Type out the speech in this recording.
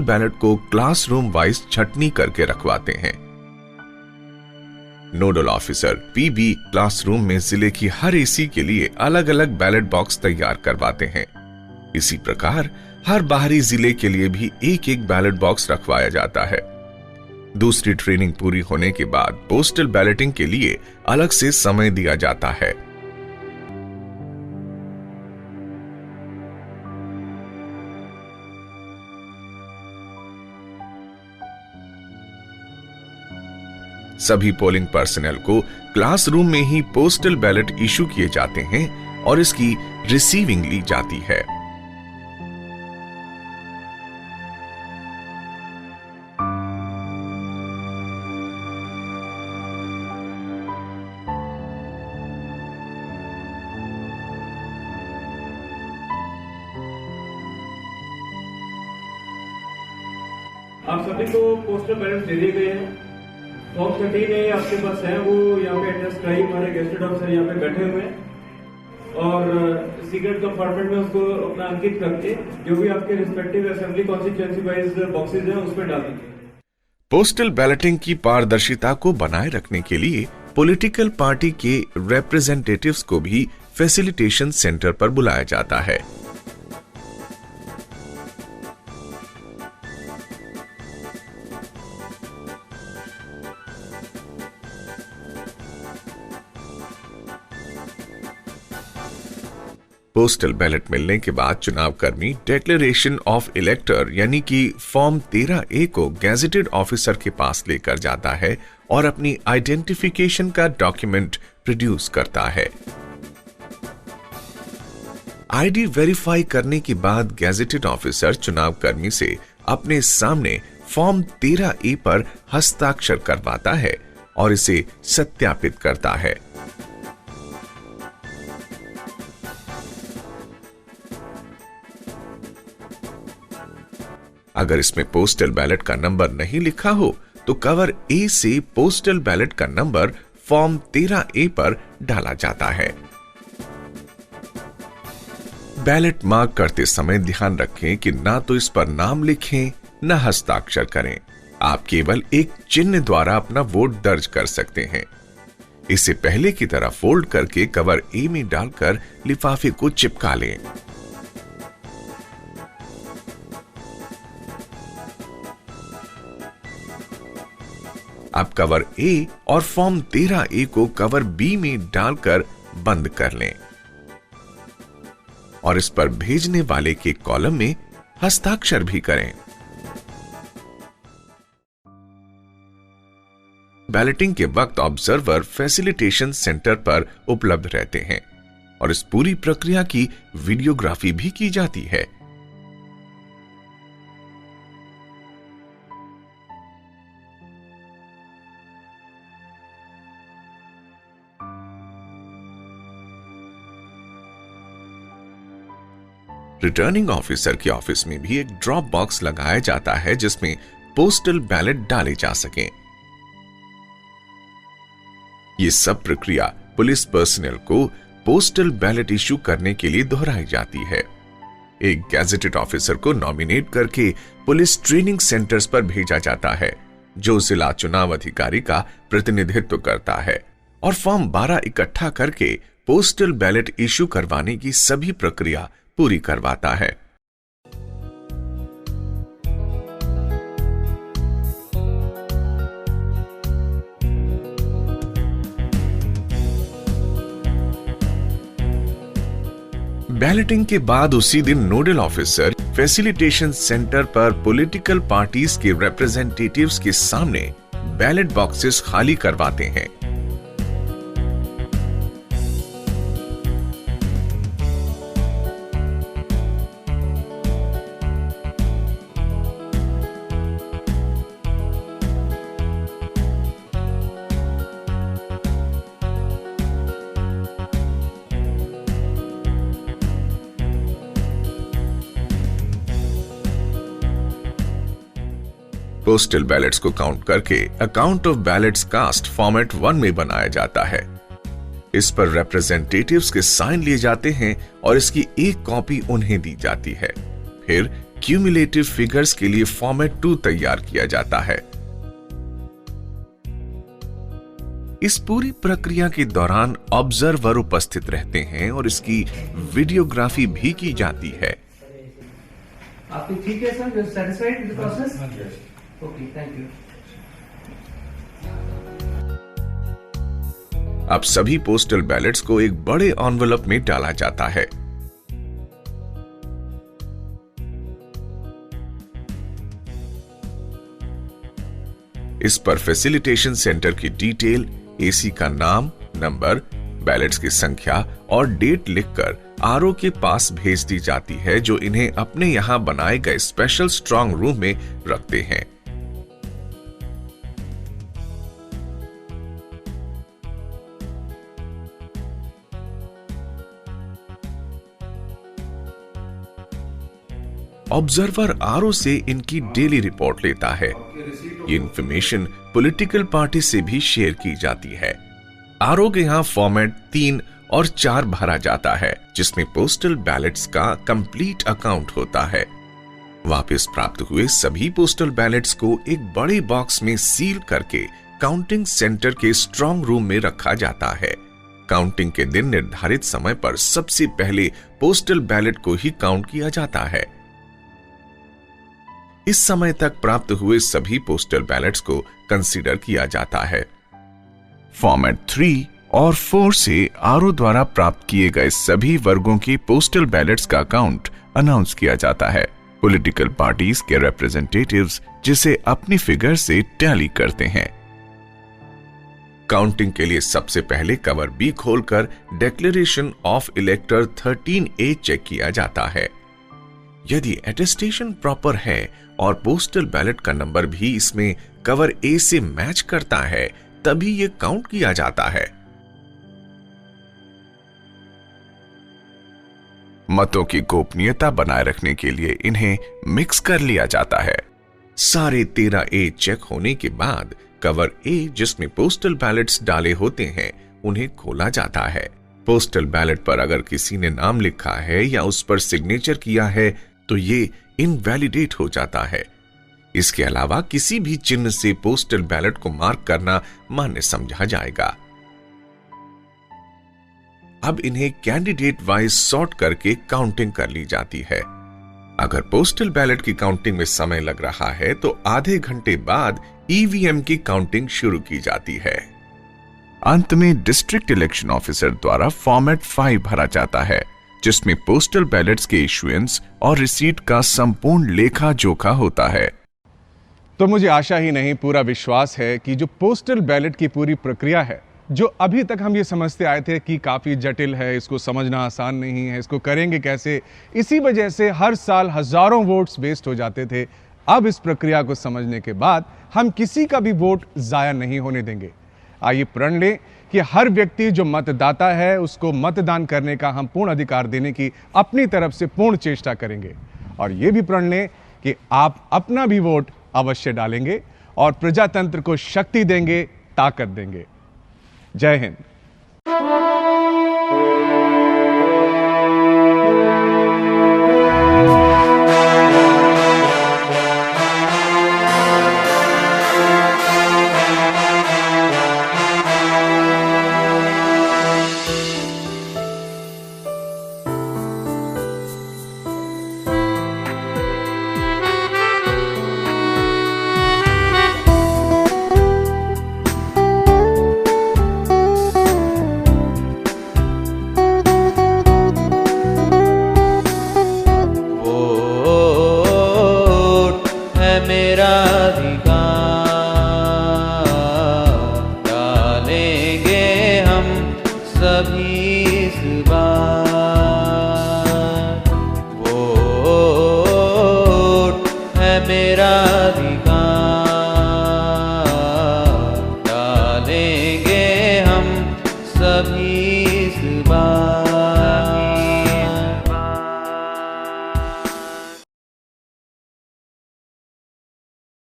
Ballot को classroom wise छटनी करके रखवाते हैं। नोडल ऑफिसर पीबी क्लासरूम में जिले की हर एसी के लिए अलग अलग बैलेट बॉक्स तैयार करवाते हैं। इसी प्रकार हर बाहरी जिले के लिए भी एक एक बैलेट बॉक्स रखवाया जाता है। दूसरी ट्रेनिंग पूरी होने के बाद पोस्टल बैलेटिंग के लिए अलग से समय दिया जाता है। सभी पोलिंग पर्सनल को क्लासरूम में ही पोस्टल बैलेट इशू किए जाते हैं और इसकी रिसीविंग ली जाती है। आप सभी को पोस्टल बैलेट दे दिए गए हैं। फॉर्म 13 है आपके पास है, वो यहाँ पे एड्रेस कराई, हमारे गेस्टेड ऑफिसर यहाँ पे बैठे हुए हैं और सीक्रेट कंपार्टमेंट में उसको अपना अंकित करके जो भी आपके respective assembly constituency wise boxes हैं उस पर डाल दीजिए। पोस्टल बैलेटिंग की पारदर्शिता को बनाए रखने के लिए पॉलिटिकल पार्टी के रिप्रेजेंटेटिव्स को भी फैसिलिटेशन सेंटर पर बुलाया जाता है। पोस्टल बैलेट मिलने के बाद चुनाव कर्मी डिक्लेरेशन ऑफ इलेक्टर यानी कि फॉर्म 13A को गैजेटेड ऑफिसर के पास लेकर जाता है और अपनी आइडेंटिफिकेशन का डॉक्यूमेंट प्रोड्यूस करता है। आईडी वेरीफाई करने के बाद गैजेटेड ऑफिसर चुनाव कर्मी से अपने सामने फॉर्म 13A पर हस्ताक्षर करवाता है और इसे सत्यापित करता है। अगर इसमें पोस्टल बैलेट का नंबर नहीं लिखा हो तो कवर ए से पोस्टल बैलेट का नंबर फॉर्म 13A पर डाला जाता है। बैलेट मार्क करते समय ध्यान रखें कि ना तो इस पर नाम लिखें न हस्ताक्षर करें। आप केवल एक चिन्ह द्वारा अपना वोट दर्ज कर सकते हैं। इसे पहले की तरह फोल्ड करके कवर ए में डालकर लिफाफे को चिपका लें। अब कवर ए और फॉर्म 13A को कवर बी में डालकर बंद कर लें और इस पर भेजने वाले के कॉलम में हस्ताक्षर भी करें। बैलेटिंग के वक्त ऑब्जर्वर फैसिलिटेशन सेंटर पर उपलब्ध रहते हैं और इस पूरी प्रक्रिया की वीडियोग्राफी भी की जाती है। रिटर्निंग ऑफिसर के ऑफिस में भी एक ड्रॉप बॉक्स लगाया जाता है जिसमें पोस्टल बैलेट डाले जा सकें। ये सब प्रक्रिया पुलिस पर्सनल को पोस्टल बैलेट इशू करने के लिए दोहराई जाती है। एक गैजेटेड ऑफिसर को नॉमिनेट करके पुलिस ट्रेनिंग सेंटर्स पर भेजा जाता है जो जिला चुनाव अधिकारी का प्रतिनिधित्व करता है और फॉर्म 12 इकट्ठा करके पोस्टल बैलेट इशू करवाने की सभी प्रक्रिया पूरी करवाता है। बैलेटिंग के बाद उसी दिन नोडल ऑफिसर फैसिलिटेशन सेंटर पर पॉलिटिकल पार्टीज के रिप्रेजेंटेटिव्स के सामने बैलेट बॉक्सेस खाली करवाते हैं। पोस्टल बैलेट्स को काउंट करके account of ballots cast format 1 में बनाया जाता है। इस पर रिप्रेजेंटेटिव्स के साइन लिए जाते हैं और इसकी एक कॉपी उन्हें दी जाती है। फिर क्यूमुलेटिव फिगर्स के लिए फॉर्मेट 2 तैयार किया जाता है। इस पूरी प्रक्रिया के दौरान ऑब्जर्वर उपस्थित रहते हैं और इसकी वीडियोग्राफी भी की जाती है। आपकी ठीक है sir, satisfied with the process? Okay, thank you. अब सभी पोस्टल बैलेट्स को एक बड़े एनवेलप में डाला जाता है। इस पर फैसिलिटेशन सेंटर की डिटेल, एसी का नाम, नंबर, बैलेट्स की संख्या और डेट लिखकर आरओ के पास भेज दी जाती है, जो इन्हें अपने यहां बनाए गए स्पेशल स्ट्रांग रूम में रखते हैं। ऑब्जर्वर आरओ से इनकी डेली रिपोर्ट लेता है। ये इंफॉर्मेशन पॉलिटिकल पार्टी से भी शेयर की जाती है। आरओ के यहां फॉर्मेट 3 और 4 भरा जाता है, जिसमें पोस्टल बैलेट्स का कंप्लीट अकाउंट होता है। वापस प्राप्त हुए सभी पोस्टल बैलेट्स को एक बड़े बॉक्स में सील करके काउंटिंग सेंटर के स्ट्रांग रूम में रखा जाता है। काउंटिंग के दिन निर्धारित समय पर सबसे पहले पोस्टल बैलेट को ही काउंट किया जाता है। इस समय तक प्राप्त हुए सभी पोस्टल बैलेट्स को कंसीडर किया जाता है। फॉर्मेट 3 और 4 से आरओ द्वारा प्राप्त किए गए सभी वर्गों की पोस्टल बैलेट्स का काउंट अनाउंस किया जाता है। पॉलिटिकल पार्टीज के रिप्रेजेंटेटिव्स जिसे अपनी फिगर से टैली करते हैं। काउंटिंग के लिए सबसे पहले कवर बी खोलकर declaration of elector 13A check किया जाता है। यदि अटेस्टेशन प्रॉपर है और पोस्टल बैलेट का नंबर भी इसमें कवर ए से मैच करता है, तभी यह काउंट किया जाता है। मतों की गोपनीयता बनाए रखने के लिए इन्हें मिक्स कर लिया जाता है। सारे 13A चेक होने के बाद कवर ए, जिसमें पोस्टल बैलेट्स डाले होते हैं, उन्हें खोला जाता है। पोस्टल बैलेट पर अगर किसी ने नाम लिखा है या उस पर सिग्नेचर किया है तो ये इनवैलिडेट हो जाता है। इसके अलावा किसी भी चिन्ह से पोस्टल बैलेट को मार्क करना मान्य समझा जाएगा। अब इन्हें कैंडिडेट वाइज सॉर्ट करके काउंटिंग कर ली जाती है। अगर पोस्टल बैलेट की काउंटिंग में समय लग रहा है तो आधे घंटे बाद ईवीएम की काउंटिंग शुरू की जाती है। अंत में डिस्ट्रिक्ट इलेक्शन ऑफिसर द्वारा फॉर्मेट 5 भरा जाता है, जिसमें पोस्टल बैलेट्स के इशुएंस और रिसीट का संपूर्ण लेखा जोखा होता है। तो मुझे आशा ही नहीं, पूरा विश्वास है कि जो पोस्टल बैलेट की पूरी प्रक्रिया है, जो अभी तक हम ये समझते आए थे कि काफ़ी जटिल है, इसको समझना आसान नहीं है, इसको करेंगे कैसे, इसी वजह से हर साल हजारों वोट्स वेस्ट हो जाते थे। अब इस प्रक्रिया को समझने के बाद हम किसी का भी वोट जाया नहीं होने देंगे। आइए प्रण लें कि हर व्यक्ति जो मतदाता है उसको मतदान करने का हम पूर्ण अधिकार देने की अपनी तरफ से पूर्ण चेष्टा करेंगे। और ये भी प्रण लें कि आप अपना भी वोट अवश्य डालेंगे और प्रजातंत्र को शक्ति देंगे, ताकत देंगे। जय हिंद। सभी